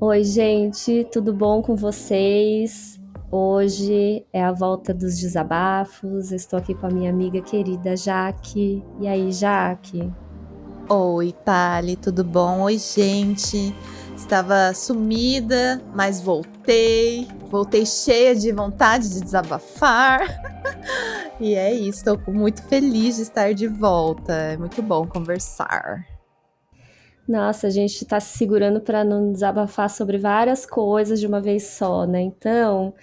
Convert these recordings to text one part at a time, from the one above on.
Oi, gente, tudo bom com vocês? Hoje é a volta dos desabafos. Eu estou aqui com a minha amiga querida Jaque. E aí, Jaque? Oi, Thali, tudo bom? Oi, gente. Estava sumida, mas voltei. Voltei cheia de vontade de desabafar. E é isso, estou muito feliz de estar de volta. É muito bom conversar. Nossa, a gente está se segurando para não desabafar sobre várias coisas de uma vez só, né? Então,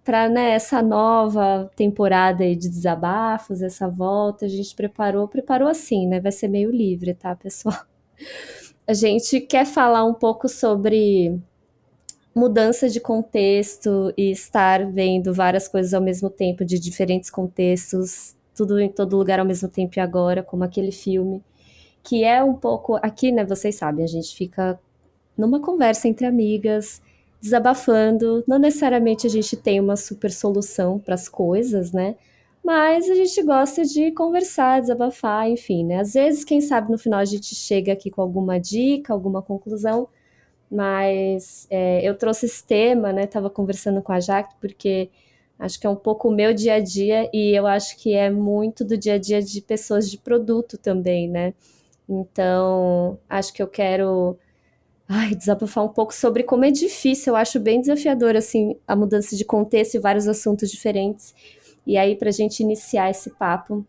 para essa nova temporada aí de desabafos, essa volta, a gente preparou assim, né? Vai ser meio livre, tá, pessoal? A gente quer falar um pouco sobre mudança de contexto e estar vendo várias coisas ao mesmo tempo, de diferentes contextos, tudo em todo lugar ao mesmo tempo e agora, como aquele filme, que é um pouco. Aqui, né, vocês sabem, a gente fica numa conversa entre amigas, desabafando. Não necessariamente a gente tem uma super solução para as coisas, né? Mas a gente gosta de conversar, desabafar, enfim, né? Às vezes, quem sabe no final a gente chega aqui com alguma dica, alguma conclusão, mas eu trouxe esse tema, né? Tava conversando com a Jaque, porque acho que é um pouco o meu dia a dia e eu acho que é muito do dia a dia de pessoas de produto também, né? Então, acho que eu quero desabafar um pouco sobre como é difícil, eu acho bem desafiador, assim, a mudança de contexto e vários assuntos diferentes. E aí, para a gente iniciar esse papo,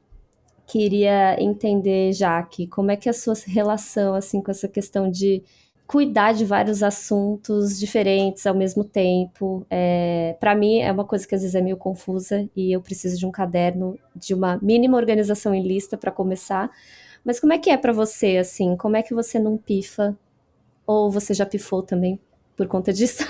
queria entender, Jaque, como é que é a sua relação, assim, com essa questão de cuidar de vários assuntos diferentes ao mesmo tempo. Para mim, é uma coisa que às vezes é meio confusa e eu preciso de um caderno, de uma mínima organização em lista para começar. Mas como é que é para você, assim? Como é que você não pifa? Ou você já pifou também por conta disso?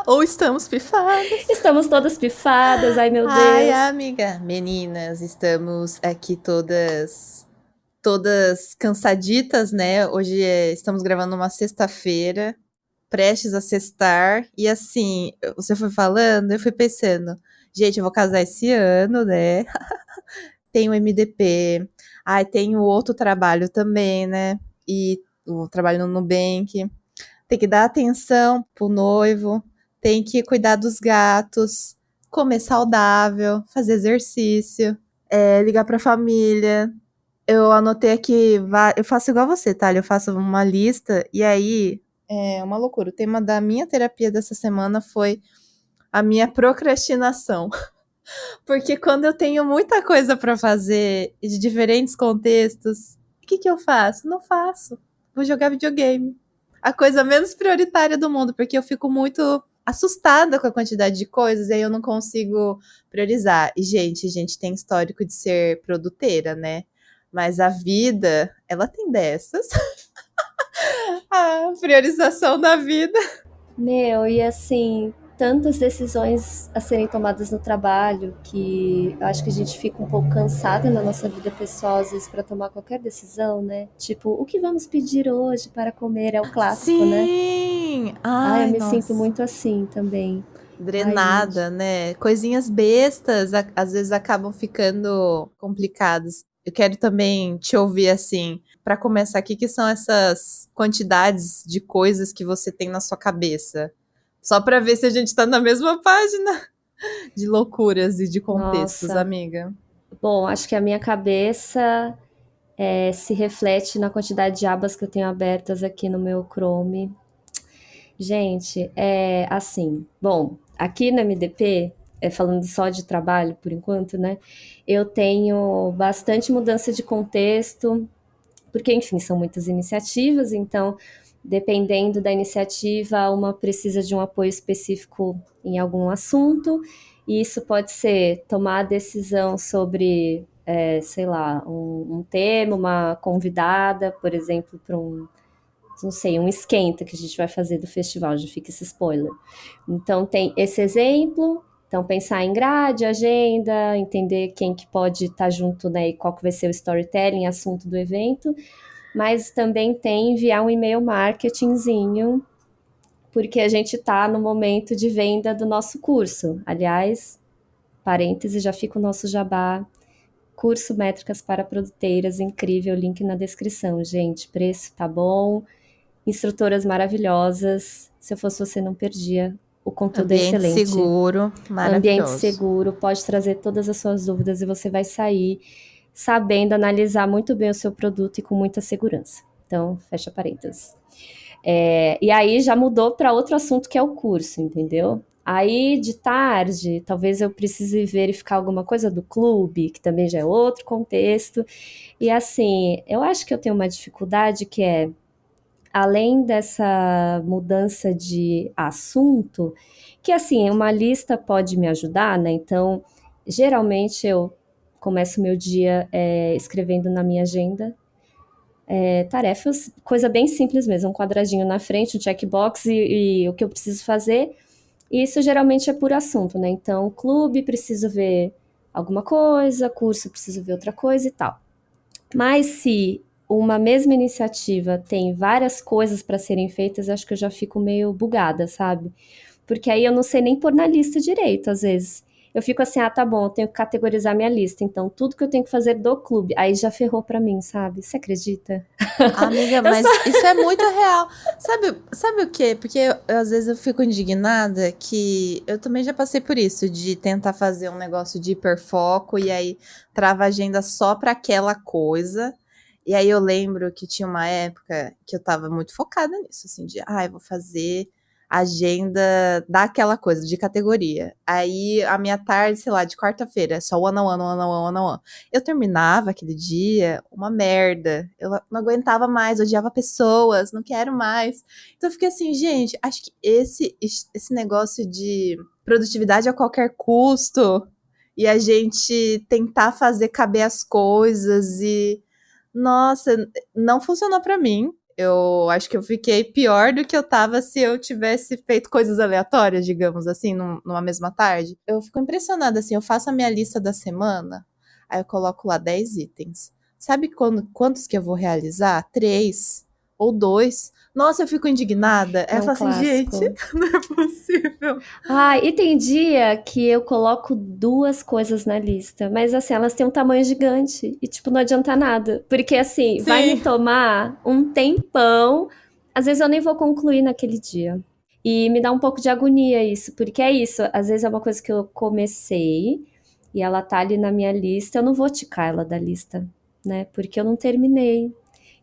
Ou estamos pifadas. Estamos todas pifadas, ai meu Ai, Deus. amiga. Meninas, estamos aqui todas cansaditas, né? Hoje estamos gravando uma sexta-feira, prestes a sextar, e assim, você foi falando, eu fui pensando, gente, eu vou casar esse ano, né? Tenho MDP, ai, tenho outro trabalho também, né? E o trabalho no Nubank. Tem que dar atenção pro noivo, tem que cuidar dos gatos, comer saudável, fazer exercício, ligar pra família. Eu anotei aqui, eu faço igual você, tá? Eu faço uma lista e aí é uma loucura. O tema da minha terapia dessa semana foi a minha procrastinação. Porque quando eu tenho muita coisa para fazer de diferentes contextos, o que eu faço? Não faço. Vou jogar videogame. A coisa menos prioritária do mundo, porque eu fico muito assustada com a quantidade de coisas e aí eu não consigo priorizar. E, gente, a gente tem histórico de ser produteira, né? Mas a vida, ela tem dessas. A priorização da vida. Meu, e assim, tantas decisões a serem tomadas no trabalho que eu acho que a gente fica um pouco cansada na nossa vida pessoal, às vezes, para tomar qualquer decisão, né? Tipo, o que vamos pedir hoje para comer é o clássico, né? Sim! Ai, eu Ai, me sinto nossa. muito assim também. Ai, gente. Drenada, né? Coisinhas bestas às vezes acabam ficando complicadas. Eu quero também te ouvir assim, para começar, o que que são essas quantidades de coisas que você tem na sua cabeça? Só para ver se a gente tá na mesma página de loucuras e de contextos, Nossa. amiga. Bom, acho que a minha cabeça se reflete na quantidade de abas que eu tenho abertas aqui no meu Chrome. Gente, é assim. Bom, aqui no MDP, falando só de trabalho por enquanto, né? Eu tenho bastante mudança de contexto, porque, enfim, são muitas iniciativas, então, dependendo da iniciativa, uma precisa de um apoio específico em algum assunto, e isso pode ser tomar a decisão sobre, sei lá, um tema, uma convidada, por exemplo, para um, não sei, um esquenta que a gente vai fazer do festival, já fica esse spoiler. Então tem esse exemplo, então pensar em grade, agenda, entender quem que pode estar junto, né, e qual que vai ser o storytelling, assunto do evento, mas também tem enviar um e-mail marketingzinho, porque a gente está no momento de venda do nosso curso. Aliás, parêntese, já fica o nosso jabá, curso Métricas para Produteiras, incrível, link na descrição, gente, preço tá bom, instrutoras maravilhosas. Se eu fosse você, não perdia. O conteúdo é Ambiente excelente. seguro, Ambiente maravilhoso. seguro, pode trazer todas as suas dúvidas e você vai sair sabendo analisar muito bem o seu produto e com muita segurança. Então, fecha parênteses. E aí já mudou para outro assunto que é o curso, entendeu? Aí de tarde, talvez eu precise verificar alguma coisa do clube, que também já é outro contexto. E assim, eu acho que eu tenho uma dificuldade que é, além dessa mudança de assunto, que assim, uma lista pode me ajudar, né? Então, geralmente eu começo meu dia escrevendo na minha agenda tarefas, coisa bem simples mesmo, um quadradinho na frente, um checkbox e o que eu preciso fazer. E isso geralmente é por assunto, né? Então, clube, preciso ver alguma coisa, curso, preciso ver outra coisa e tal. Mas se uma mesma iniciativa tem várias coisas para serem feitas, acho que eu já fico meio bugada, sabe? Porque aí eu não sei nem pôr na lista direito, às vezes. Eu fico assim, ah, tá bom, eu tenho que categorizar minha lista, então tudo que eu tenho que fazer do clube, aí já ferrou pra mim, sabe? Você acredita? Amiga, Eu só... mas isso é muito real. Sabe o quê? Porque às vezes eu fico indignada que eu também já passei por isso, de tentar fazer um negócio de hiperfoco e aí trava a agenda só para aquela coisa. E aí eu lembro que tinha uma época que eu tava muito focada nisso, assim, de, eu vou fazer agenda daquela coisa, de categoria. Aí a minha tarde, sei lá, de quarta-feira, é só one on one, one on one, one on one. Eu terminava aquele dia uma merda. Eu não aguentava mais, odiava pessoas, não quero mais. Então eu fiquei assim, gente, acho que esse negócio de produtividade a qualquer custo e a gente tentar fazer caber as coisas e nossa, não funcionou pra mim. Eu acho que eu fiquei pior do que eu tava se eu tivesse feito coisas aleatórias, digamos assim, numa mesma tarde. Eu fico impressionada, assim, eu faço a minha lista da semana, aí eu coloco lá 10 itens. Sabe quantos que eu vou realizar? 3 ou 2. Nossa, eu fico indignada. Aí É eu um falo assim, gente, clássico. não é possível. Ah, e tem dia que eu coloco duas coisas na lista, mas assim, elas têm um tamanho gigante e, tipo, não adianta nada. Porque, assim, vai me Sim, tomar um tempão, às vezes eu nem vou concluir naquele dia. E me dá um pouco de agonia isso, porque é isso, às vezes é uma coisa que eu comecei e ela tá ali na minha lista, eu não vou ticar ela da lista, né? Porque eu não terminei.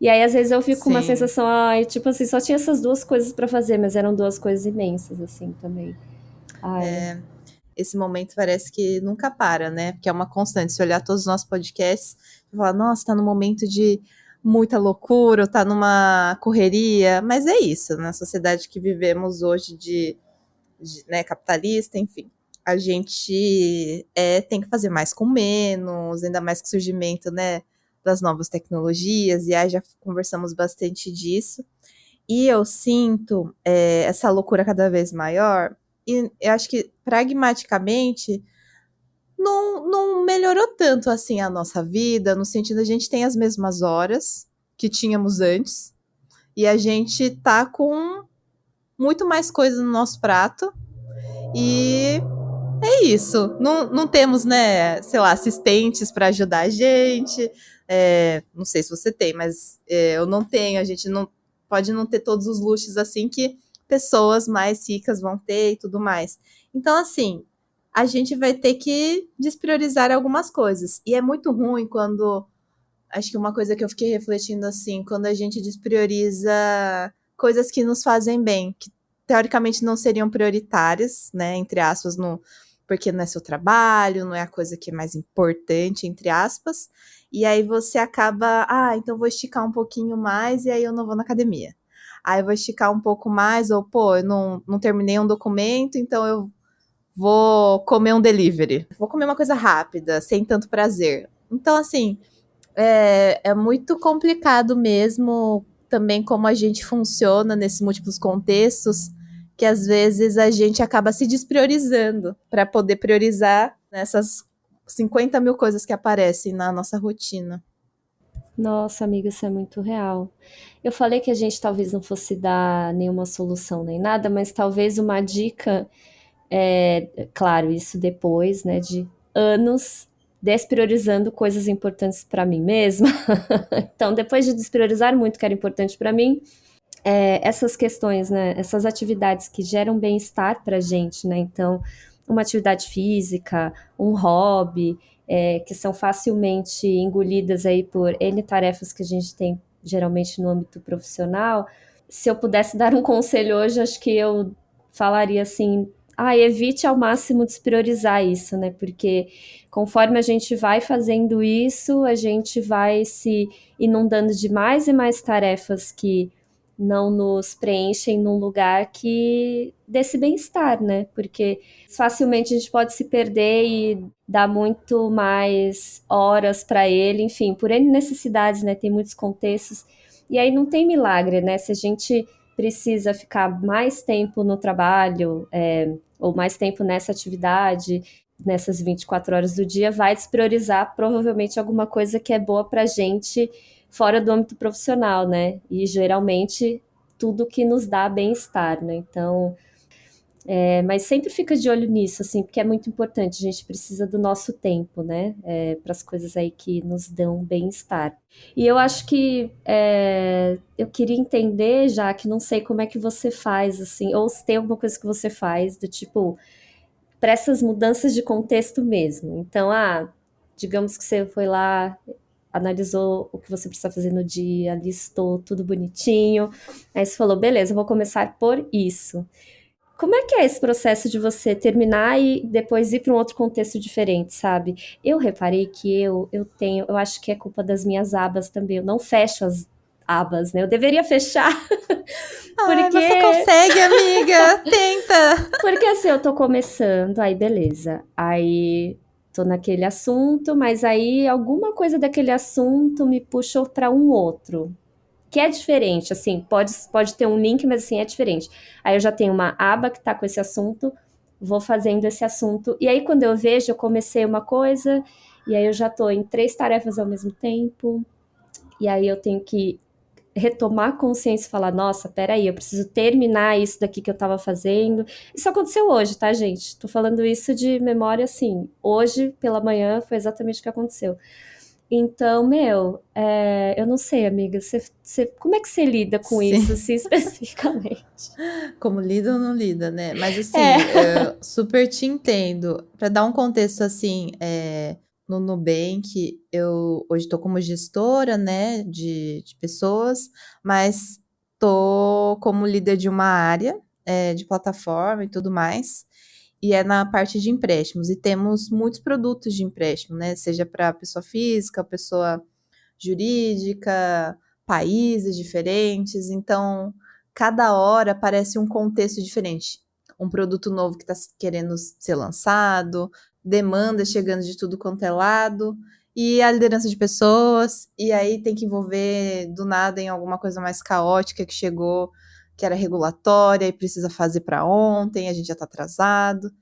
E aí, às vezes, eu fico com uma sim. sensação, ai, tipo assim, só tinha essas duas coisas pra fazer, mas eram duas coisas imensas, assim, também. Ai, Esse momento parece que nunca para, né? Porque é uma constante. Se olhar todos os nossos podcasts, você fala, nossa, tá num momento de muita loucura, ou tá numa correria. Mas é isso, na sociedade que vivemos hoje né, capitalista, enfim. A gente tem que fazer mais com menos, ainda mais com o surgimento, né, das novas tecnologias, e aí já conversamos bastante disso. E eu sinto essa loucura cada vez maior, e eu acho que pragmaticamente não melhorou tanto assim a nossa vida, no sentido a gente tem as mesmas horas que tínhamos antes, e a gente tá com muito mais coisa no nosso prato, e é isso. Não temos, né, sei lá, assistentes para ajudar a gente. Não sei se você tem, mas eu não tenho. A gente não pode não ter todos os luxos assim que pessoas mais ricas vão ter e tudo mais. Então, assim, a gente vai ter que despriorizar algumas coisas. E é muito ruim quando. Acho que uma coisa que eu fiquei refletindo assim, quando a gente desprioriza coisas que nos fazem bem, que teoricamente não seriam prioritárias, né, entre aspas, no, porque não é seu trabalho, não é a coisa que é mais importante, entre aspas, e aí você acaba, então vou esticar um pouquinho mais e aí eu não vou na academia. Aí eu vou esticar um pouco mais, ou pô, eu não terminei um documento, então eu vou comer um delivery. Vou comer uma coisa rápida, sem tanto prazer. Então, assim, é muito complicado mesmo também como a gente funciona nesses múltiplos contextos, que às vezes a gente acaba se despriorizando para poder priorizar nessas 50 mil coisas que aparecem na nossa rotina. nossa, amiga, isso é muito real. Eu falei que a gente talvez não fosse dar nenhuma solução nem nada, mas talvez uma dica, claro, isso depois, né, de anos despriorizando coisas importantes para mim mesma. Então, depois de despriorizar muito que era importante para mim, essas questões, né, essas atividades que geram bem-estar para a gente, né, então, uma atividade física, um hobby, que são facilmente engolidas aí por N tarefas que a gente tem geralmente no âmbito profissional. Se eu pudesse dar um conselho hoje, acho que eu falaria assim, evite ao máximo despriorizar isso, né, porque conforme a gente vai fazendo isso, a gente vai se inundando de mais e mais tarefas que não nos preenchem num lugar que desse bem-estar, né? Porque facilmente a gente pode se perder e dar muito mais horas para ele, enfim, por N necessidades, né? Tem muitos contextos. E aí não tem milagre, né? Se a gente precisa ficar mais tempo no trabalho, ou mais tempo nessa atividade, nessas 24 horas do dia, vai despriorizar provavelmente alguma coisa que é boa para a gente fora do âmbito profissional, né? E geralmente tudo que nos dá bem-estar, né? Então, mas sempre fica de olho nisso, assim, porque é muito importante. A gente precisa do nosso tempo, né? Para as coisas aí que nos dão bem-estar. E eu acho que eu queria entender, já que não sei como é que você faz, assim, ou se tem alguma coisa que você faz do tipo para essas mudanças de contexto mesmo. Então, digamos que você foi lá, analisou o que você precisa fazer no dia, listou tudo bonitinho, aí você falou, beleza, eu vou começar por isso. Como é que é esse processo de você terminar e depois ir para um outro contexto diferente, sabe? Eu reparei que eu acho que é culpa das minhas abas também, eu não fecho as abas, né? Eu deveria fechar, Ai, você porque consegue, amiga! Tenta! Porque assim, eu tô começando, aí beleza. Aí tô naquele assunto, mas aí alguma coisa daquele assunto me puxou para um outro, que é diferente, assim, pode ter um link, mas assim, é diferente. Aí eu já tenho uma aba que tá com esse assunto, vou fazendo esse assunto, e aí quando eu vejo, eu comecei uma coisa, e aí eu já tô em 3 tarefas ao mesmo tempo, e aí eu tenho que retomar a consciência e falar, nossa, peraí, eu preciso terminar isso daqui que eu tava fazendo. Isso aconteceu hoje, tá, gente? Tô falando isso de memória, assim. Hoje, pela manhã, foi exatamente o que aconteceu. Então, eu não sei, amiga, como é que você lida com Sim. isso, assim, especificamente? Como lida ou não lida, né? Mas assim, É. eu super te entendo. Para dar um contexto assim, no Nubank, eu hoje estou como gestora, né, de pessoas, mas tô como líder de uma área, de plataforma e tudo mais, e é na parte de empréstimos. E temos muitos produtos de empréstimo, né? Seja para pessoa física, pessoa jurídica, países diferentes. Então, cada hora aparece um contexto diferente. Um produto novo que está querendo ser lançado, demanda chegando de tudo quanto é lado, e a liderança de pessoas, e aí tem que envolver do nada em alguma coisa mais caótica que chegou, que era regulatória e precisa fazer para ontem, a gente já está atrasado.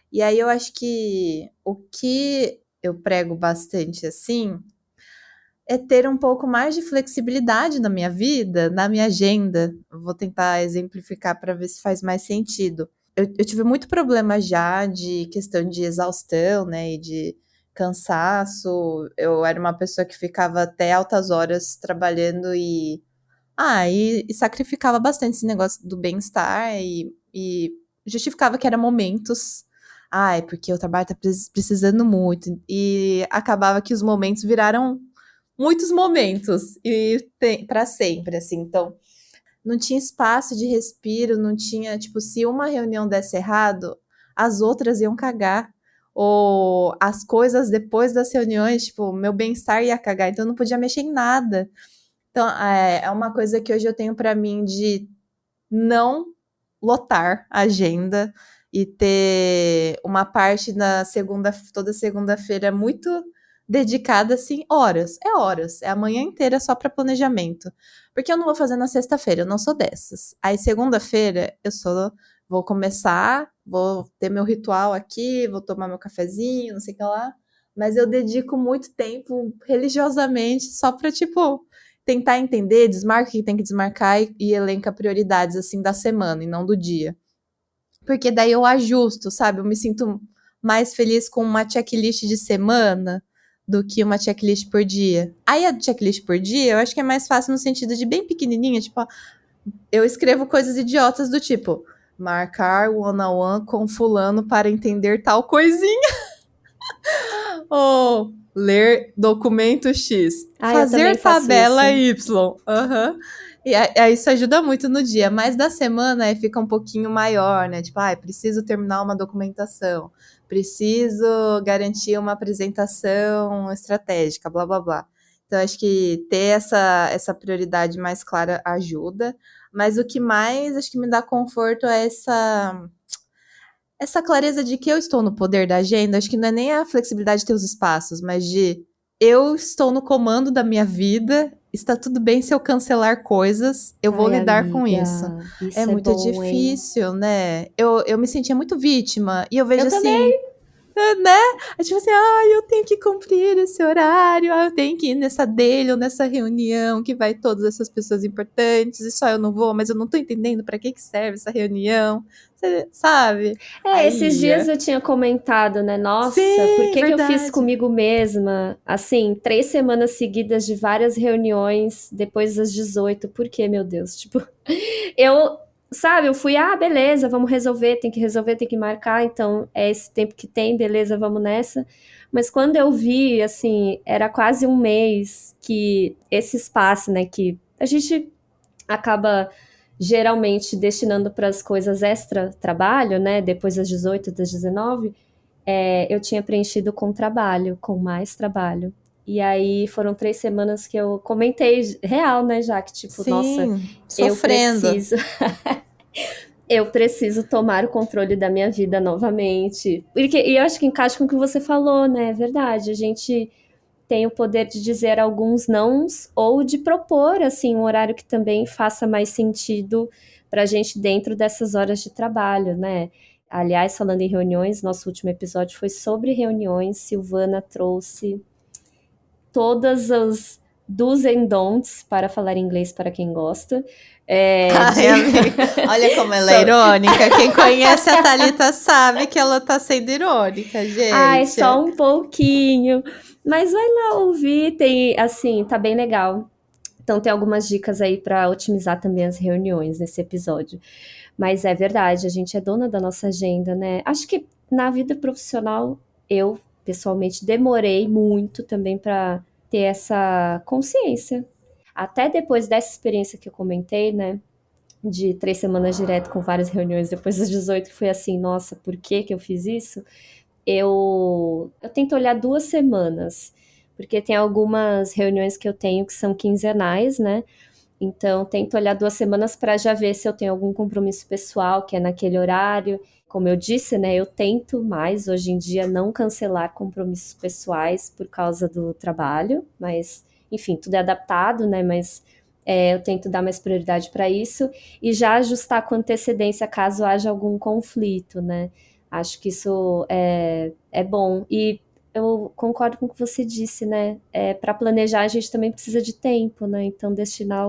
E aí eu acho que o que eu prego bastante assim é ter um pouco mais de flexibilidade na minha vida, na minha agenda. Eu vou tentar exemplificar para ver se faz mais sentido. Eu tive muito problema já de questão de exaustão, né, e de cansaço. Eu era uma pessoa que ficava até altas horas trabalhando e sacrificava bastante esse negócio do bem-estar e justificava que era momentos. Ai, porque o trabalho tá precisando muito. E acabava que os momentos viraram muitos momentos e para sempre, assim. Então, não tinha espaço de respiro, não tinha, tipo, se uma reunião desse errado, as outras iam cagar. Ou as coisas depois das reuniões, tipo, meu bem-estar ia cagar, então eu não podia mexer em nada. Então, é uma coisa que hoje eu tenho para mim de não lotar a agenda e ter uma parte toda segunda-feira muito dedicada, assim, horas. É horas, é a manhã inteira só para planejamento. Porque eu não vou fazer na sexta-feira, eu não sou dessas. Aí segunda-feira vou começar, vou ter meu ritual aqui, vou tomar meu cafezinho, não sei o que lá. Mas eu dedico muito tempo religiosamente só para, tipo, tentar entender, desmarca o que tem que desmarcar e elenca prioridades assim da semana e não do dia. Porque daí eu ajusto, sabe? Eu me sinto mais feliz com uma checklist de semana do que uma checklist por dia. Aí a checklist por dia, eu acho que é mais fácil no sentido de bem pequenininha, tipo, eu escrevo coisas idiotas do tipo, marcar one-on-one com fulano para entender tal coisinha. Ou ler documento X. Ah, eu também Fazer faço tabela isso. Y. Aham. E aí isso ajuda muito no dia. Mas da semana aí fica um pouquinho maior, né? Tipo, preciso terminar uma documentação. Preciso garantir uma apresentação estratégica, blá, blá, blá. Então, acho que ter essa prioridade mais clara ajuda. Mas o que mais acho que me dá conforto é essa clareza de que eu estou no poder da agenda, acho que não é nem a flexibilidade de ter os espaços, mas de eu estou no comando da minha vida, está tudo bem se eu cancelar coisas, eu vou Ai, lidar com isso. amiga, É isso é muito bom, hein? difícil, né? Eu me sentia muito vítima, e eu vejo Eu assim, também. né? É tipo assim, eu tenho que cumprir esse horário, eu tenho que ir nessa dele ou nessa reunião que vai todas essas pessoas importantes, e só eu não vou, mas eu não tô entendendo para que serve essa reunião, sabe? Esses Aí dias eu tinha comentado, né? Nossa, por sim, que que eu fiz verdade. comigo mesma? Assim, 3 semanas seguidas de várias reuniões depois das 18. Por que, meu Deus? Tipo, eu, sabe, eu fui, beleza, vamos resolver, tem que marcar, então é esse tempo que tem, beleza, vamos nessa. Mas quando eu vi, assim, era quase um mês que esse espaço, né, que a gente acaba geralmente destinando para as coisas extra trabalho, né, depois das 18, das 19, eu tinha preenchido com trabalho, com mais trabalho. E aí foram 3 semanas que eu comentei real, né, já que tipo, nossa, Sim, eu sofrendo. preciso, eu preciso tomar o controle da minha vida novamente. E eu acho que encaixa com o que você falou, né? É verdade. A gente tem o poder de dizer alguns nãos ou de propor assim um horário que também faça mais sentido para a gente dentro dessas horas de trabalho, né? Aliás, falando em reuniões, nosso último episódio foi sobre reuniões. Silvana trouxe todas as do's and don'ts, para falar inglês para quem gosta, Ai, amiga, olha como ela é irônica. Quem conhece a Thalita sabe que ela tá sendo irônica, Ai, gente. só um pouquinho. Mas vai lá ouvir, tem, assim, tá bem legal. Então tem algumas dicas aí para otimizar também as reuniões nesse episódio. Mas é verdade, a gente é dona da nossa agenda, né? Acho que na vida profissional eu pessoalmente demorei muito também para ter essa consciência. Até depois dessa experiência que eu comentei, né? De 3 semanas direto com várias reuniões depois das 18, que foi assim, nossa, por que que eu fiz isso? Eu tento olhar 2 semanas, porque tem algumas reuniões que eu tenho que são quinzenais, né? Então, tento olhar 2 semanas para já ver se eu tenho algum compromisso pessoal, que é naquele horário. Como eu disse, né? Eu tento mais hoje em dia não cancelar compromissos pessoais por causa do trabalho, mas, enfim, tudo é adaptado, né? Mas eu tento dar mais prioridade para isso e já ajustar com antecedência caso haja algum conflito, né? Acho que isso é bom. E eu concordo com o que você disse, né? Para planejar a gente também precisa de tempo, né? Então destinar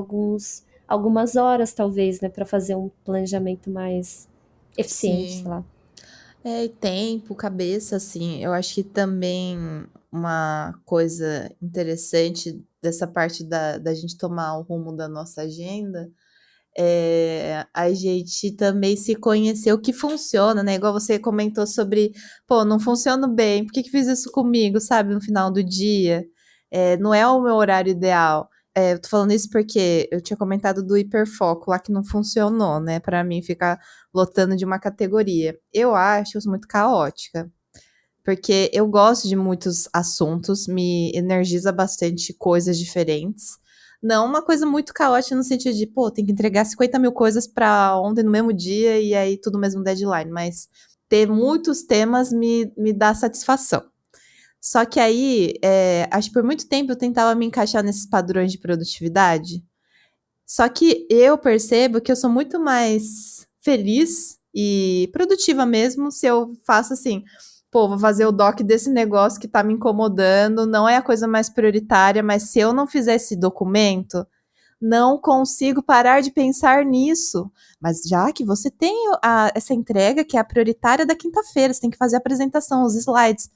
algumas horas talvez, né, para fazer um planejamento mais eficiente, sei Sim. lá. E tempo, cabeça, assim. Eu acho que também uma coisa interessante dessa parte da gente tomar o rumo da nossa agenda a gente também se conhecer o que funciona, né? Igual você comentou sobre, pô, não funciona bem, por que que fiz isso comigo, sabe, no final do dia? Não é o meu horário ideal. Eu tô falando isso porque eu tinha comentado do hiperfoco lá que não funcionou, né? Pra mim ficar lotando de uma categoria. Eu acho isso muito caótica. Porque eu gosto de muitos assuntos, me energiza bastante coisas diferentes. Não uma coisa muito caótica no sentido de, pô, tem que entregar 50 mil coisas para ontem no mesmo dia e aí tudo no mesmo deadline, mas ter muitos temas me dá satisfação. Só que aí, acho que por muito tempo eu tentava me encaixar nesses padrões de produtividade. Só que eu percebo que eu sou muito mais feliz e produtiva mesmo se eu faço assim, pô, vou fazer o doc desse negócio que tá me incomodando, não é a coisa mais prioritária, mas se eu não fizer esse documento, não consigo parar de pensar nisso. Mas já que você tem essa entrega que é a prioritária da quinta-feira, você tem que fazer a apresentação, os slides.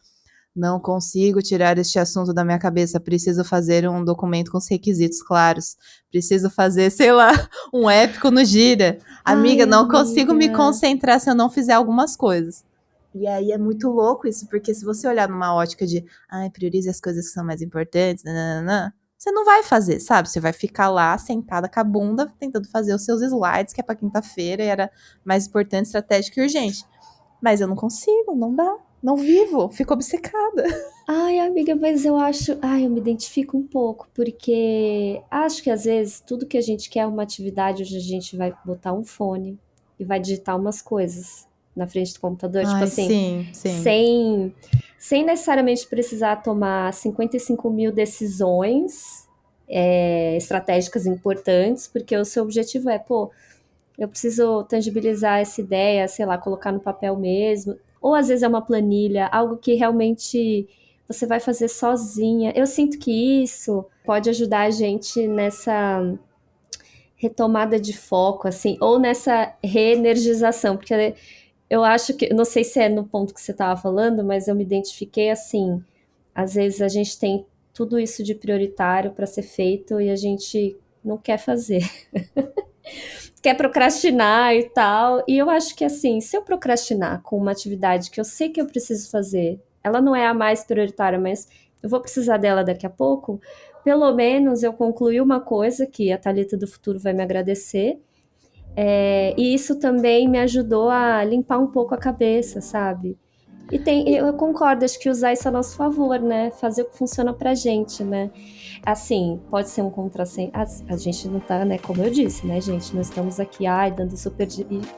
Não consigo tirar este assunto da minha cabeça, preciso fazer um documento com os requisitos claros, preciso fazer, sei lá, um épico no Gira. Ai, Amiga, não consigo me amiga. concentrar se eu não fizer algumas coisas. E aí é muito louco isso, porque se você olhar numa ótica de, ai, priorize as coisas que são mais importantes, nananã, você não vai fazer, sabe? Você vai ficar lá sentada com a bunda tentando fazer os seus slides, que é pra quinta-feira e era mais importante, estratégico e urgente. Mas eu não consigo, não dá. Não vivo, fico obcecada. Ai, amiga, mas eu acho. Ai, eu me identifico um pouco, porque acho que às vezes tudo que a gente quer é uma atividade onde a gente vai botar um fone e vai digitar umas coisas na frente do computador. Tipo Ai, assim, sim, sim. sem, sem necessariamente precisar tomar 55 mil decisões estratégicas importantes, porque o seu objetivo é, pô, eu preciso tangibilizar essa ideia, sei lá, colocar no papel mesmo. Ou às vezes é uma planilha, algo que realmente você vai fazer sozinha. Eu sinto que isso pode ajudar a gente nessa retomada de foco, assim, ou nessa reenergização, porque eu acho que, não sei se é no ponto que você estava falando, mas eu me identifiquei assim. Às vezes a gente tem tudo isso de prioritário para ser feito e a gente não quer fazer. Quer procrastinar e tal. E eu acho que assim, se eu procrastinar com uma atividade que eu sei que eu preciso fazer, ela não é a mais prioritária, mas eu vou precisar dela daqui a pouco, pelo menos eu concluí uma coisa que a Thalita do futuro vai me agradecer. E isso também me ajudou a limpar um pouco a cabeça, sabe? E eu concordo, acho que usar isso a nosso favor, né? Fazer o que funciona pra gente, né? Assim, pode ser um contrassenso. A gente não tá, né? Como eu disse, né, gente? Nós estamos aqui, dando super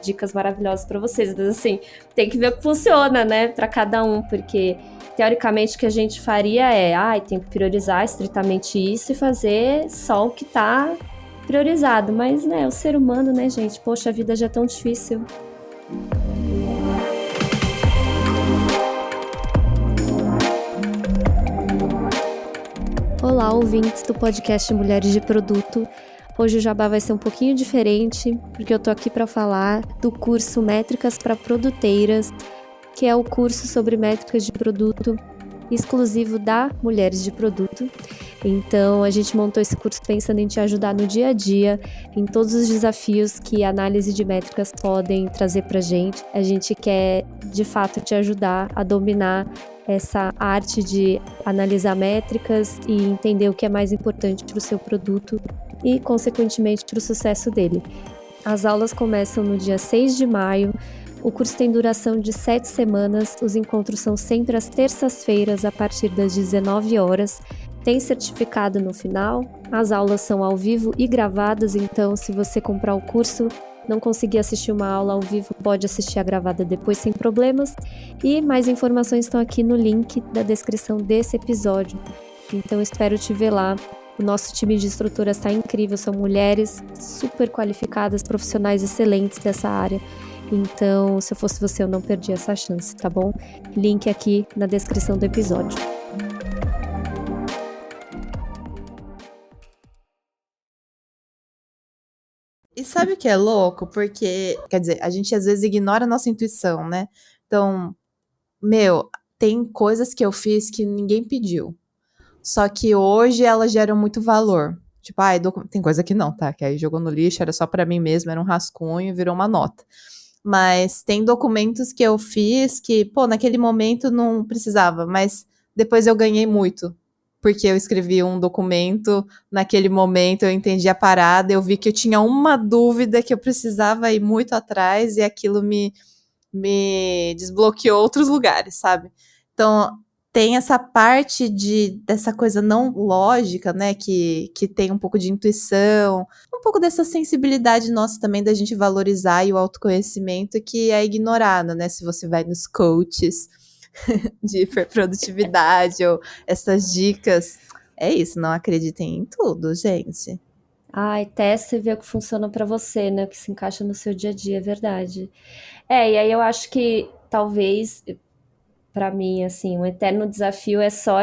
dicas maravilhosas pra vocês. Mas, assim, tem que ver o que funciona, né? Pra cada um, porque teoricamente o que a gente faria tem que priorizar estritamente isso e fazer só o que tá priorizado. Mas, né, o ser humano, né, gente? Poxa, a vida já é tão difícil. Olá, ouvintes do podcast Mulheres de Produto. Hoje o jabá vai ser um pouquinho diferente, porque eu tô aqui para falar do curso Métricas para Produteiras, que é o curso sobre métricas de produto exclusivo da Mulheres de Produto. Então, a gente montou esse curso pensando em te ajudar no dia a dia, em todos os desafios que a análise de métricas podem trazer pra gente. A gente quer, de fato, te ajudar a dominar essa arte de analisar métricas e entender o que é mais importante para o seu produto e, consequentemente, para o sucesso dele. As aulas começam no dia 6 de maio, o curso tem duração de 7 semanas, os encontros são sempre às terças-feiras, a partir das 19 horas. Tem certificado no final, as aulas são ao vivo e gravadas, então se você comprar o curso, não conseguir assistir uma aula ao vivo, pode assistir a gravada depois sem problemas. E mais informações estão aqui no link da descrição desse episódio. Então espero te ver lá. O nosso time de instrutoras está incrível, são mulheres super qualificadas, profissionais excelentes dessa área. Então, se eu fosse você, eu não perdi essa chance, tá bom? Link aqui na descrição do episódio. E sabe o que é louco? Porque, quer dizer, a gente às vezes ignora a nossa intuição, né? Então, meu, tem coisas que eu fiz que ninguém pediu. Só que hoje elas geram muito valor. Tipo, tem coisa que não, tá? Que aí jogou no lixo, era só pra mim mesmo, era um rascunho, virou uma nota. Mas tem documentos que eu fiz que, pô, naquele momento não precisava, mas depois eu ganhei muito. Porque eu escrevi um documento, naquele momento eu entendi a parada, eu vi que eu tinha uma dúvida que eu precisava ir muito atrás e aquilo me desbloqueou outros lugares, sabe? Então, tem essa parte dessa coisa não lógica, né? Que tem um pouco de intuição, um pouco dessa sensibilidade nossa também da gente valorizar e o autoconhecimento que é ignorado, né? Se você vai nos coaches de hiperprodutividade ou essas dicas. É isso, não acreditem em tudo, gente. Testa e vê o que funciona pra você, né? O que se encaixa no seu dia a dia, é verdade. E aí eu acho que talvez, pra mim, assim, um eterno desafio é só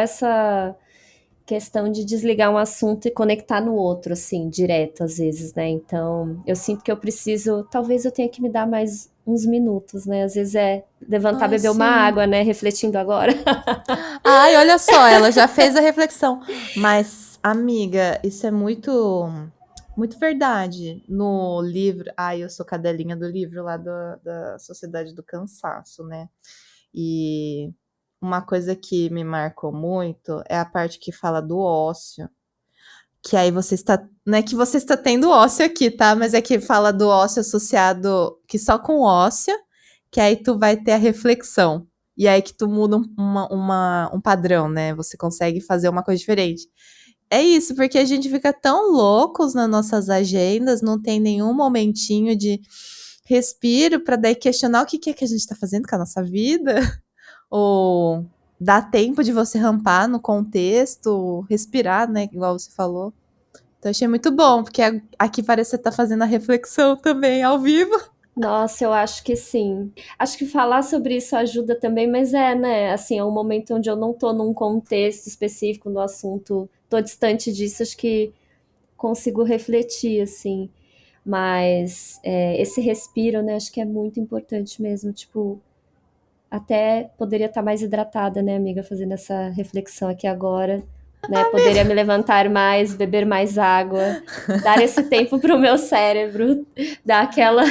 questão de desligar um assunto e conectar no outro, assim, direto, às vezes, né? Então, eu sinto que eu preciso, talvez eu tenha que me dar mais uns minutos, né? Às vezes é levantar, Ai, beber uma sim. água, né? Refletindo agora. Ai, olha só, ela já fez a reflexão. Mas, amiga, isso é muito verdade. No livro, ai, eu sou cadelinha do livro lá da Sociedade do Cansaço, né? E uma coisa que me marcou muito é a parte que fala do ócio. Que aí você está. Não é que você está tendo ócio aqui, tá? Mas é que fala do ócio associado. Que só com ócio, que aí tu vai ter a reflexão. E aí que tu muda um padrão, né? Você consegue fazer uma coisa diferente. É isso, porque a gente fica tão loucos nas nossas agendas, não tem nenhum momentinho de respiro para daí questionar o que é que a gente está fazendo com a nossa vida. Ou dá tempo de você rampar no contexto, respirar, né? Igual você falou. Então achei muito bom, porque aqui parece que você tá fazendo a reflexão também ao vivo. Nossa, eu acho que sim. Acho que falar sobre isso ajuda também, mas é, né? Assim, é um momento onde eu não tô num contexto específico no assunto, tô distante disso, acho que consigo refletir, assim. Mas esse respiro, né? Acho que é muito importante mesmo. Tipo, até poderia estar mais hidratada, né, amiga, fazendo essa reflexão aqui agora, né? Poderia me levantar mais, beber mais água, dar esse tempo para o meu cérebro, dar aquela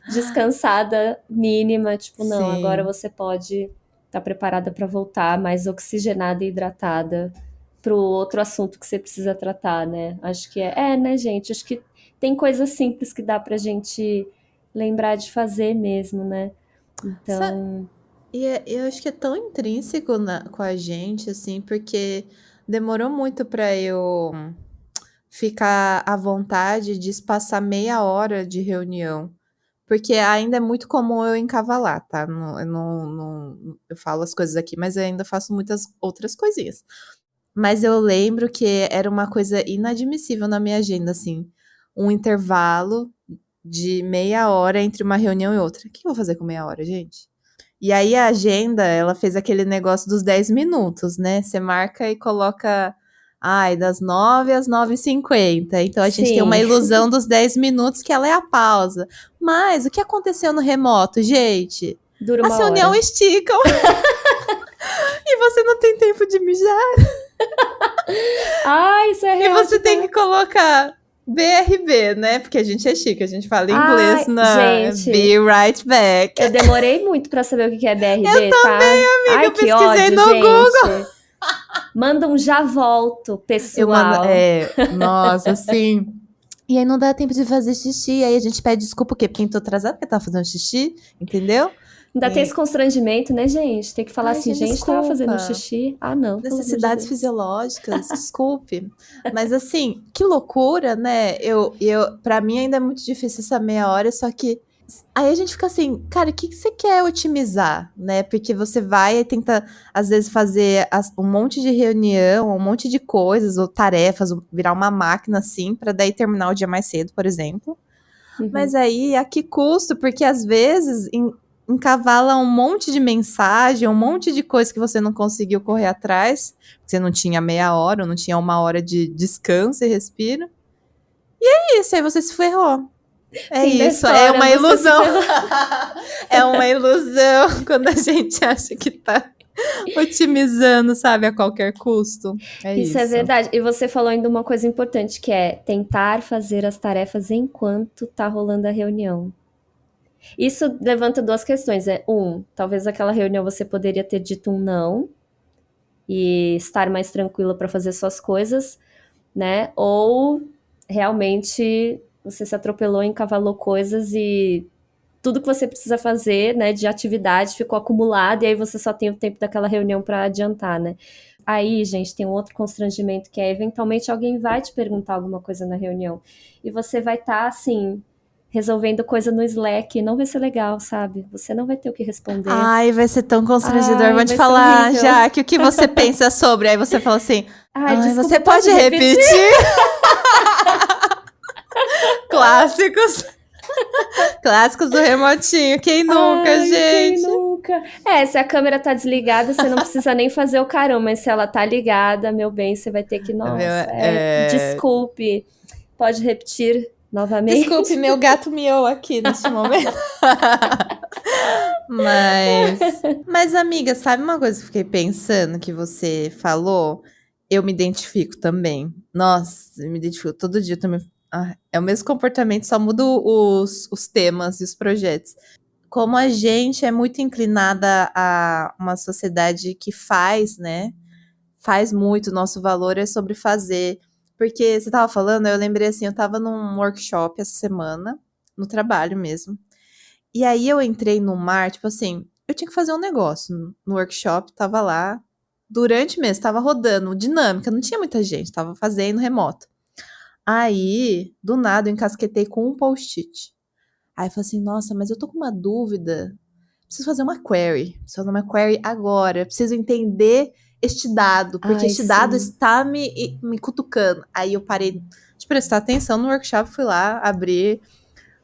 descansada mínima, tipo, não, agora Sim. você pode estar preparada para voltar, mais oxigenada e hidratada para o outro assunto que você precisa tratar, né? Acho que né, gente? Acho que tem coisas simples que dá pra gente lembrar de fazer mesmo, né? Sa- Então, eu acho que é tão intrínseco com a gente, assim, porque demorou muito pra eu ficar à vontade de espaçar meia hora de reunião. Porque ainda é muito comum eu encavalar, tá? Eu falo as coisas aqui, mas eu ainda faço muitas outras coisinhas. Mas eu lembro que era uma coisa inadmissível na minha agenda, assim. Um intervalo de meia hora entre uma reunião e outra. O que eu vou fazer com meia hora, gente? E aí a agenda, ela fez aquele negócio dos 10 minutos, né? Você marca e coloca, ai, das 9 às 9h50. Então a gente tem uma sim, ilusão dos 10 minutos que ela é a pausa. Mas o que aconteceu no remoto, gente? dura As uma reuniões hora. esticam e você não tem tempo de mijar. Ah, isso é E real você tem que demais. colocar BRB, né? Porque a gente é chique, a gente fala inglês Ai, na gente, Be Right Back. eu demorei muito pra saber o que é Eu BRB, também, tá? amiga, Ai, eu que pesquisei ódio, no Google. gente. Manda um já volto, Eu mando, pessoal. nossa, assim. E aí não dá tempo de fazer xixi, aí a gente pede desculpa o quê? Porque tô atrasada porque tava fazendo xixi, entendeu? Ainda tem esse E, constrangimento, né, gente? Tem que falar ai, assim, gente, gente, tava fazendo um desculpa. xixi. Ah, não, pelo amor de Necessidades Deus. fisiológicas, desculpe. Mas assim, que loucura, né? Para mim ainda é muito difícil essa meia hora, só que aí a gente fica assim, cara, o que você quer otimizar, né? Porque você vai e tenta, às vezes, fazer um monte de reunião, um monte de coisas, ou tarefas, ou virar uma máquina assim, para daí terminar o dia mais cedo, por exemplo. Uhum. Mas aí, a que custo? Porque às vezes encavala um monte de mensagem, um monte de coisa que você não conseguiu correr atrás, você não tinha meia hora, ou não tinha uma hora de descanso e respiro. E isso, aí você se ferrou. É Fim da isso, é história, uma você se ilusão. ferrou. É uma ilusão quando a gente acha que tá otimizando, sabe, a qualquer custo. É Isso é isso. verdade. E você falou ainda uma coisa importante, que é tentar fazer as tarefas enquanto tá rolando a reunião. Isso levanta duas questões. Talvez aquela reunião você poderia ter dito um não e estar mais tranquila para fazer suas coisas, né? Ou realmente você se atropelou, encavalou coisas e tudo que você precisa fazer, né, de atividade ficou acumulado e aí você só tem o tempo daquela reunião para adiantar, né? Aí, gente, tem um outro constrangimento que é eventualmente alguém vai te perguntar alguma coisa na reunião e você vai estar assim resolvendo coisa no Slack, não vai ser legal, sabe? Você não vai ter o que responder. Ai, vai ser tão constrangedor. Ai, Vou te vai ser falar, horrível. Jaque, o que você pensa sobre? Aí você fala assim, Ai, ai, você desculpa, pode pode repetir? repetir? Clássicos. Clássicos do remotinho. Quem nunca, Ai, quem gente? nunca? Se a câmera tá desligada, você não precisa nem fazer o carão, mas se ela tá ligada, meu bem, você vai ter que, Meu, nossa, desculpe, pode repetir novamente? Desculpe, meu gato miou aqui neste momento. Mas, amiga, sabe uma coisa que eu fiquei pensando que você falou? Eu me identifico também. Nossa, eu me identifico todo dia também. É o mesmo comportamento, só muda os temas e os projetos. Como a gente é muito inclinada a uma sociedade que faz, né? Faz muito, nosso valor é sobre fazer. Porque você tava falando, eu lembrei assim, eu tava num workshop essa semana, no trabalho mesmo. E aí eu entrei no mar, tipo assim, eu tinha que fazer um negócio no workshop, tava lá, durante mesmo, tava rodando, dinâmica, não tinha muita gente, tava fazendo remoto. Aí, do nada, eu encasquetei com um post-it. Aí eu falei assim, nossa, mas eu tô com uma dúvida. Preciso fazer uma query. Preciso fazer uma query agora. Preciso entender este dado, porque Ai, este dado sim. está me cutucando. Aí eu parei de prestar atenção no workshop, fui lá, abri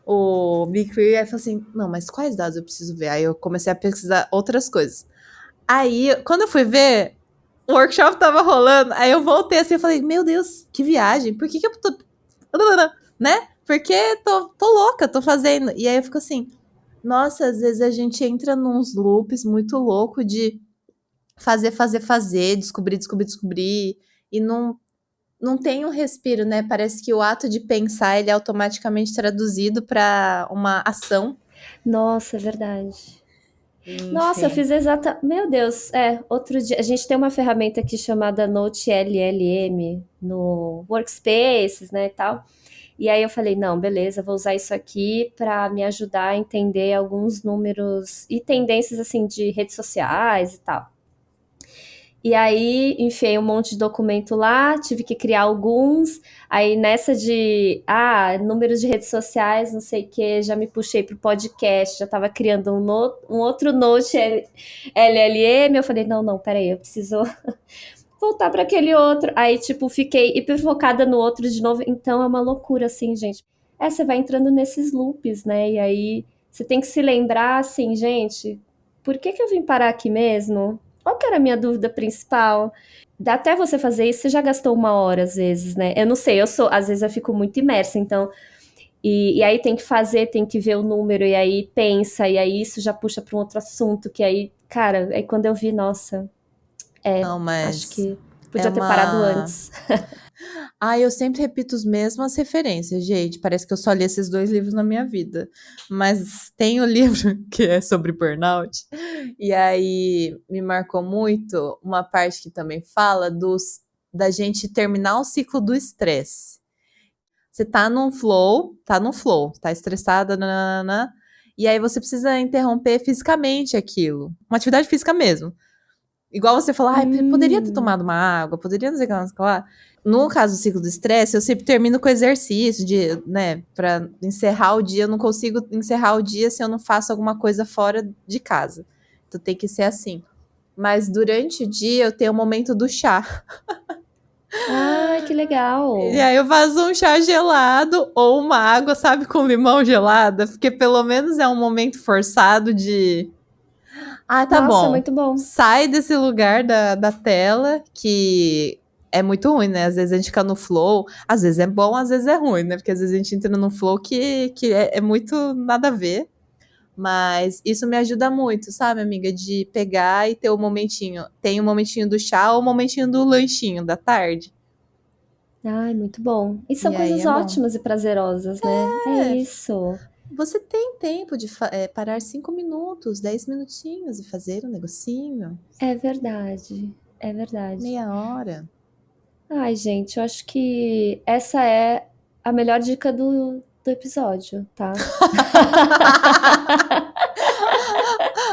o BigQuery, aí falei assim, não, mas quais dados eu preciso ver? Aí eu comecei a pesquisar outras coisas. Aí, quando eu fui ver, o workshop tava rolando, aí eu voltei assim, eu falei, meu Deus, que viagem, por que que eu tô... Né? Porque tô louca, tô fazendo. E aí eu fico assim, nossa, às vezes a gente entra nos loops muito louco de fazer, descobrir, e não tem um respiro, né? Parece que o ato de pensar, ele é automaticamente traduzido para uma ação. Nossa, é verdade. Nossa, eu Enfim. fiz Meu Deus, outro dia. A gente tem uma ferramenta aqui chamada Note LLM no Workspaces, né, e tal. E aí eu falei, não, beleza, vou usar isso aqui para me ajudar a entender alguns números e tendências assim de redes sociais e tal. E aí enfiei um monte de documento lá, tive que criar alguns. Aí nessa de números de redes sociais, não sei o que, já me puxei pro podcast, já estava criando um outro Note LLM. Eu falei, não, peraí, eu preciso voltar para aquele outro. Aí, tipo, fiquei hiper focada no outro de novo. Então é uma loucura, assim, gente. Você vai entrando nesses loops, né? E aí você tem que se lembrar, assim, gente, por que que eu vim parar aqui mesmo? Qual que era a minha dúvida principal? Dá até você fazer isso, você já gastou uma hora às vezes, né? Eu não sei, às vezes eu fico muito imersa, então. E aí tem que fazer, tem que ver o número, e aí pensa, e aí isso já puxa para um outro assunto, que aí, cara, aí quando eu vi, nossa, Não, acho mas que é podia ter parado uma. antes. Eu sempre repito as mesmas referências, gente. Parece que eu só li esses dois livros na minha vida. Mas tem o livro que é sobre burnout. E aí me marcou muito uma parte que também fala da gente terminar o ciclo do estresse. Você tá num flow, tá estressada, nanana, e aí você precisa interromper fisicamente aquilo. Uma atividade física mesmo. Igual você falou, poderia ter Hum. tomado uma água, poderia não sei o que lá, não sei o que lá. No caso do ciclo do estresse, eu sempre termino com exercício, né, pra encerrar o dia. Eu não consigo encerrar o dia se eu não faço alguma coisa fora de casa. Então tem que ser assim. Mas durante o dia eu tenho o momento do chá. Ai, que E legal. aí eu faço um chá gelado ou uma água, sabe, com limão gelada, porque pelo menos é um momento forçado de tá Nossa, bom. muito bom. Sai desse lugar da tela, que é muito ruim, né? Às vezes a gente fica no flow, às vezes é bom, às vezes é ruim, né? Porque às vezes a gente entra no flow que é muito nada a ver. Mas isso me ajuda muito, sabe, amiga? De pegar e ter o momentinho. Tem o momentinho do chá ou o momentinho do lanchinho da tarde. Ai, muito bom. E são E aí coisas é bom. ótimas e prazerosas, né? É É, isso. você tem tempo de parar 5 minutos, 10 minutinhos e fazer um negocinho, É verdade. É verdade. meia hora. Ai, gente, eu acho que essa é a melhor dica do episódio, tá?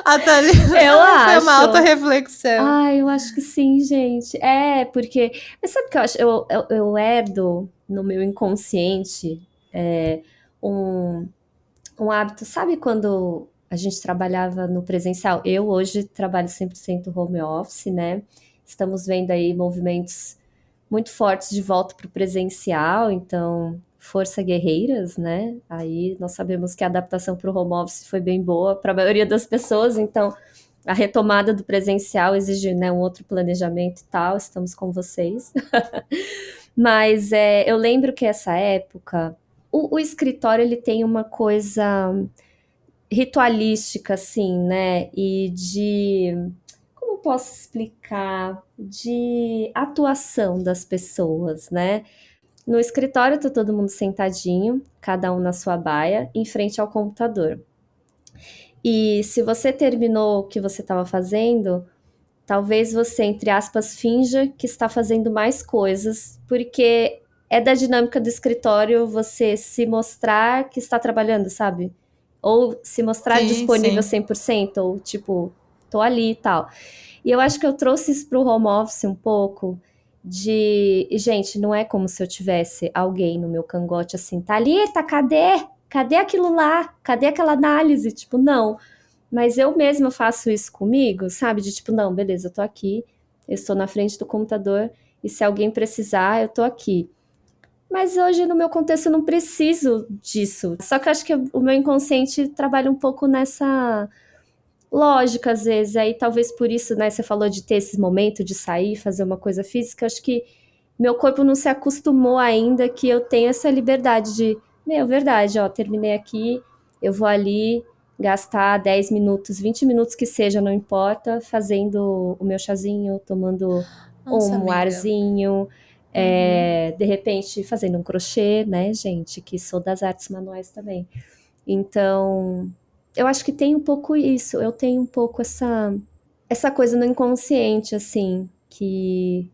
A Thalita Eu foi uma acho. autorreflexão. Eu acho que sim, gente. Porque. Mas sabe o que eu acho? Eu herdo no meu inconsciente um, um hábito. Sabe quando a gente trabalhava no presencial? Eu hoje trabalho 100% home office, né? Estamos vendo aí movimentos muito fortes de volta para o presencial, então Força Guerreiras, né? Aí nós sabemos que a adaptação para o home office foi bem boa para a maioria das pessoas, então a retomada do presencial exige, né, um outro planejamento e tal, estamos com vocês. Mas eu lembro que essa época, o escritório ele tem uma coisa ritualística, assim, né? E como posso explicar? De atuação das pessoas, né? No escritório tá todo mundo sentadinho, cada um na sua baia, em frente ao computador. E se você terminou o que você estava fazendo, talvez você, entre aspas, finja que está fazendo mais coisas, porque é da dinâmica do escritório você se mostrar que está trabalhando, sabe? Ou se mostrar Sim, disponível sim. 100%, ou tipo, tô ali e tal. E eu acho que eu trouxe isso pro home office um pouco gente, não é como se eu tivesse alguém no meu cangote assim, Thalita, cadê? Cadê aquilo lá? Cadê aquela análise? Tipo, não. Mas eu mesma faço isso comigo, sabe? De tipo, não, beleza, eu tô aqui, eu estou na frente do computador e se alguém precisar, eu tô aqui. Mas hoje, no meu contexto, eu não preciso disso. Só que eu acho que o meu inconsciente trabalha um pouco nessa lógica, às vezes. Aí talvez por isso, né? Você falou de ter esse momento de sair, fazer uma coisa física. Acho que meu corpo não se acostumou ainda que eu tenho essa liberdade de, meu, verdade, ó, terminei aqui, eu vou ali gastar 10 minutos, 20 minutos que seja, não importa, fazendo o meu chazinho, tomando Nossa, um amiga. arzinho, Uhum. de repente fazendo um crochê, né, gente, que sou das artes manuais também. Então, eu acho que tem um pouco isso, eu tenho um pouco essa coisa no inconsciente, assim, que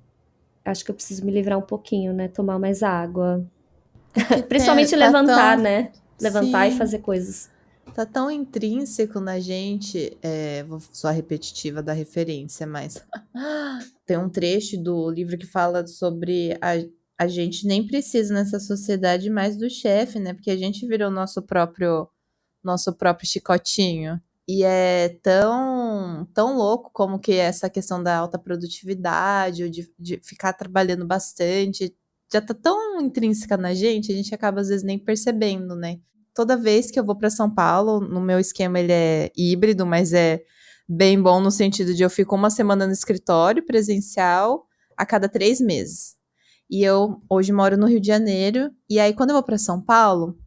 acho que eu preciso me livrar um pouquinho, né? Tomar mais água. É que Principalmente tá levantar, tão. né? Levantar e Sim. fazer coisas. Tá tão intrínseco na gente, vou só a repetitiva da referência, mas tem um trecho do livro que fala sobre a gente nem precisa nessa sociedade mais do chefe, né? Porque a gente virou nosso próprio chicotinho. E é tão louco como que essa questão da alta produtividade, ou de ficar trabalhando bastante, já tá tão intrínseca na gente, a gente acaba às vezes nem percebendo, né? Toda vez que eu vou para São Paulo, no meu esquema ele é híbrido, mas é bem bom no sentido de eu fico uma semana no escritório presencial a cada 3 meses. E eu hoje moro no Rio de Janeiro, e aí quando eu vou para São Paulo,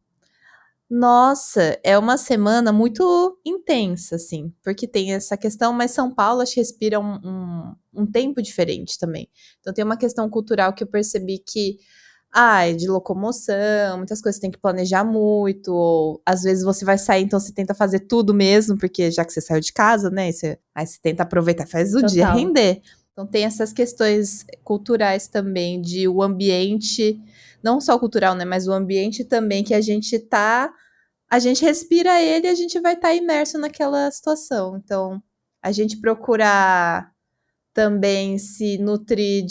nossa, é uma semana muito intensa, assim, porque tem essa questão, mas São Paulo acho que respira um tempo diferente também. Então tem uma questão cultural que eu percebi que, de locomoção, muitas coisas tem que planejar muito, ou às vezes você vai sair, então você tenta fazer tudo mesmo, porque já que você saiu de casa, né, aí você tenta aproveitar, faz o dia Total. render. Então tem essas questões culturais também, de o ambiente, não só cultural, né, mas o ambiente também que a gente respira ele e a gente vai estar imerso naquela situação. Então, a gente procurar também se nutrir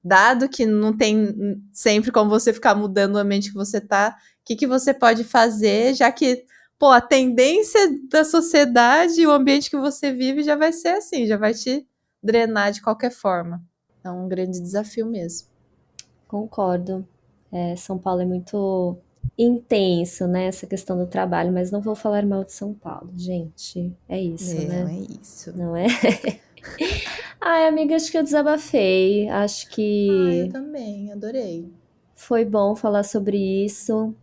dado que não tem sempre como você ficar mudando o ambiente que você tá, o que você pode fazer, já que, pô, a tendência da sociedade e o ambiente que você vive já vai ser assim, já vai te drenar de qualquer forma. É um grande desafio mesmo. Concordo. São Paulo é muito intenso, né? Essa questão do trabalho, mas não vou falar mal de São Paulo, gente. É isso, Não, né? é isso. Não é? Ai, amiga, acho que eu desabafei. Acho Eu que também, adorei. foi bom falar sobre isso.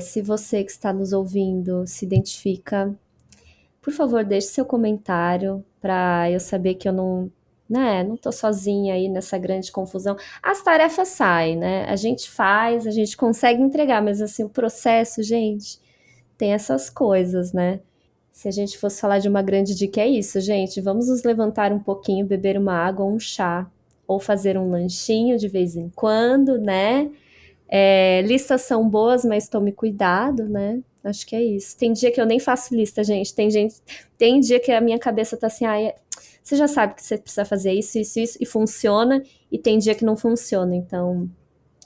Se você que está nos ouvindo se identifica, por favor, deixe seu comentário para eu saber que eu não, né, não tô sozinha aí nessa grande confusão. As tarefas saem, né? A gente faz, a gente consegue entregar, mas assim, o processo, gente, tem essas coisas, né? Se a gente fosse falar de uma grande dica, é isso, gente. Vamos nos levantar um pouquinho, beber uma água, um chá, ou fazer um lanchinho de vez em quando, né? Listas são boas, mas tome cuidado, né? Acho que é isso. Tem dia que eu nem faço lista, gente. Tem dia que a minha cabeça tá assim, você já sabe que você precisa fazer isso, isso, isso, e funciona, e tem dia que não funciona. Então,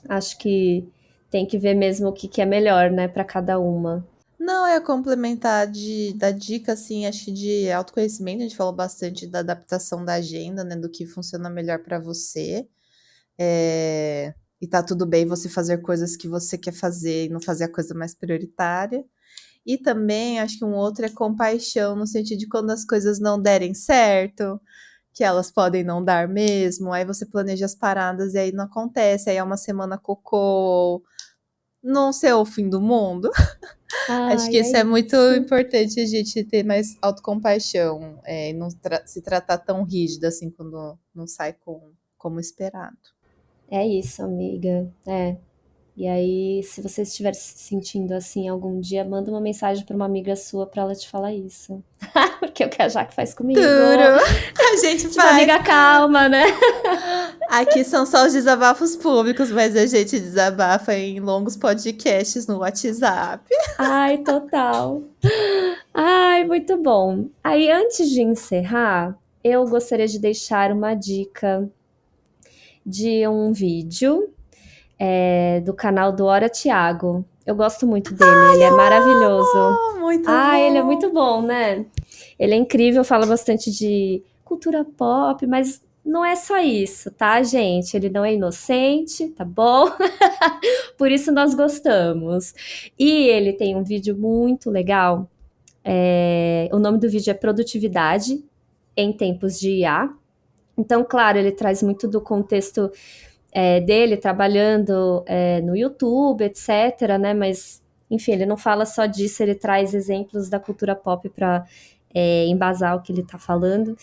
acho que tem que ver mesmo o que, que é melhor, né, para cada uma. Não, é complementar da dica, assim, acho que de autoconhecimento, a gente falou bastante da adaptação da agenda, né, do que funciona melhor para você. É, E tá tudo bem você fazer coisas que você quer fazer e não fazer a coisa mais prioritária. E também acho que um outro é compaixão, no sentido de quando as coisas não derem certo, que elas podem não dar mesmo, aí você planeja as paradas e aí não acontece, aí é uma semana cocô, não ser o fim do mundo. Acho que Ai, é isso é muito isso. importante a gente ter mais autocompaixão, e não se tratar tão rígido assim quando não sai como esperado. É isso, amiga. É. E aí, se você estiver se sentindo assim algum dia, manda uma mensagem para uma amiga sua para ela te falar isso. Porque é o que a Jaque faz comigo. Duro! A gente Tipo, faz. amiga, calma, né? Aqui são só os desabafos públicos, mas a gente desabafa em longos podcasts no WhatsApp. Ai, total. Ai, muito bom. Aí, antes de encerrar, eu gostaria de deixar uma dica de um vídeo do canal do Hora Thiago. Eu gosto muito dele, ele é maravilhoso. Muito Ah, ele é bom! muito bom, né? Ele é incrível, fala bastante de cultura pop, mas não é só isso, tá, gente? Ele não é inocente, tá bom? Por isso nós gostamos. E ele tem um vídeo muito legal. O nome do vídeo é Produtividade em Tempos de IA. Então, claro, ele traz muito do contexto dele trabalhando no YouTube, etc, né? Mas, enfim, ele não fala só disso, ele traz exemplos da cultura pop para embasar o que ele tá falando.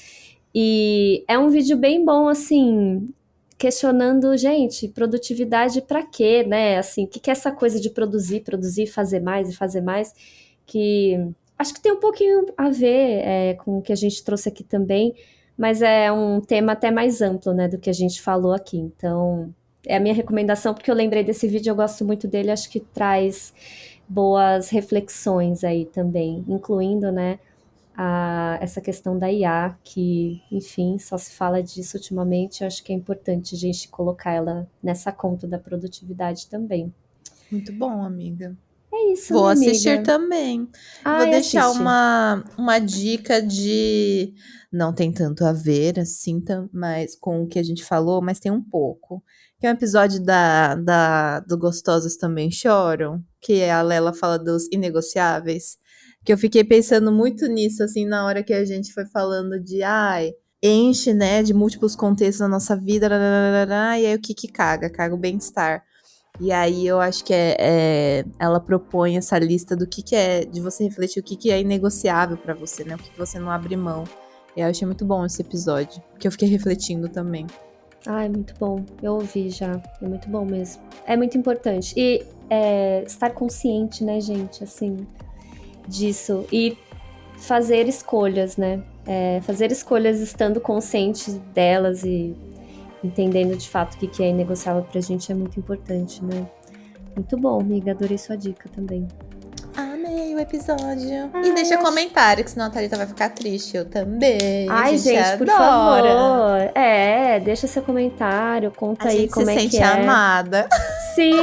E é um vídeo bem bom, assim, questionando, gente, produtividade para quê, né? Assim, o que, que é essa coisa de produzir, produzir, fazer mais e fazer mais, que acho que tem um pouquinho a ver com o que a gente trouxe aqui também, mas é um tema até mais amplo, né, do que a gente falou aqui. Então, é a minha recomendação, porque eu lembrei desse vídeo, eu gosto muito dele, acho que traz boas reflexões aí também, incluindo, né, essa questão da IA, que, enfim, só se fala disso ultimamente, eu acho que é importante a gente colocar ela nessa conta da produtividade também. Muito bom, amiga. É isso, Vou minha assistir amiga. também. Vou Ai, deixar assiste. uma dica de. Não tem tanto a ver, assim, mas com o que a gente falou, mas tem um pouco. Que é um episódio do Gostosos Também Choram, que a Lela fala dos inegociáveis. Que eu fiquei pensando muito nisso, assim, na hora que a gente foi falando de, ai, enche, né, de múltiplos contextos na nossa vida, e aí o que que caga? Caga o bem-estar. E aí eu acho que ela propõe essa lista do que é, de você refletir o que é inegociável pra você, né? O que você não abre mão. E eu achei muito bom esse episódio, que eu fiquei refletindo também. Ai, muito bom. Eu ouvi já. É muito bom mesmo. É muito importante. E estar consciente, né, gente, assim, disso. E fazer escolhas, né? Fazer escolhas estando consciente delas e entendendo de fato o que é inegociável pra gente é muito importante, né? Muito bom, amiga. Adorei sua dica também. Amei o episódio. E Ai, deixa comentário, que senão a Thalita vai ficar triste. Eu também. A Ai, gente gente, por adora. favor. Deixa seu comentário, A conta aí gente se como é que sente é. amada. Sim!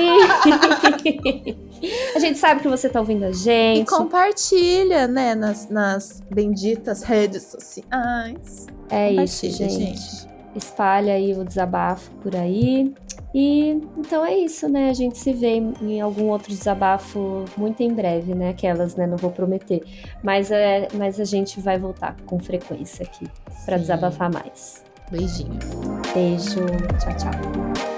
A gente sabe que você tá ouvindo a E gente. compartilha, né, nas benditas redes sociais. É isso, Compartilha, gente. gente. Espalha aí o desabafo por aí. E então é isso, né? A gente se vê em algum outro desabafo muito em breve, né? Aquelas, né? Não vou prometer. Mas a gente vai voltar com frequência aqui para Sim. desabafar mais. Beijinho. Beijo. Tchau, tchau.